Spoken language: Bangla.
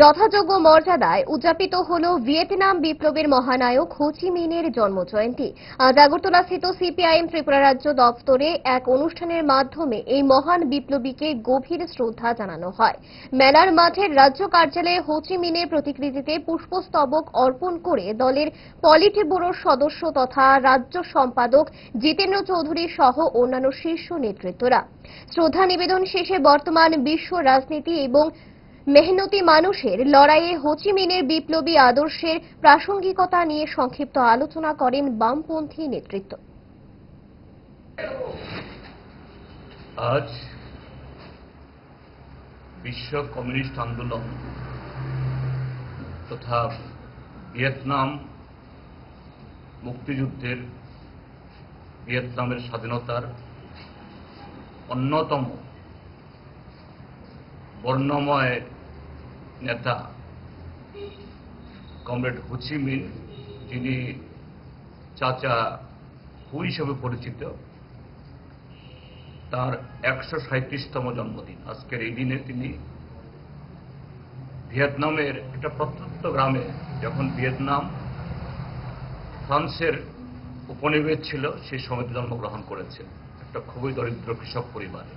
যথাযোগ্য মর্যাদায় উদযাপিত হল ভিয়েতনাম বিপ্লবের মহানায়ক হো চি মিনের জন্মজয়ন্তী। আজ আগরতলাস্থিত সিপিআইএম ত্রিপুরা রাজ্য দপ্তরে এক অনুষ্ঠানের মাধ্যমে এই মহান বিপ্লবীকে গভীর শ্রদ্ধা জানানো হয়। মেলার মাঠের রাজ্য কার্যালয়ে হো চি মিনের প্রতিকৃতিতে পুষ্পস্তবক অর্পণ করে দলের পলিট ব্যুরোর সদস্য তথা রাজ্য সম্পাদক জিতেন্দ্র চৌধুরী সহ অন্যান্য শীর্ষ নেতৃত্বরা। শ্রদ্ধা নিবেদন শেষে বর্তমান বিশ্ব রাজনীতি এবং মেহনতি মানুষের লড়াইয়ে হো চি মিনের বিপ্লবী আদর্শের প্রাসঙ্গিকতা নিয়ে সংক্ষিপ্ত আলোচনা করেন বামপন্থী নেতৃত্ব। আজ বিশ্ব কমিউনিস্ট আন্দোলন তথা ভিয়েতনাম মুক্তিযুদ্ধের ভিয়েতনামের স্বাধীনতার অন্যতম বর্ণময় নেতা কমরেড হো চি মিন, যিনি চাচা হু হিসেবে পরিচিত, তার ১৩৭তম জন্মদিন। আজকের এই দিনে তিনি ভিয়েতনামের একটা প্রত্যন্ত গ্রামে, যখন ভিয়েতনাম ফ্রান্সের উপনিবেশ ছিল, সেই সময় জন্মগ্রহণ করেছেন একটা খুবই দরিদ্র কৃষক পরিবারে।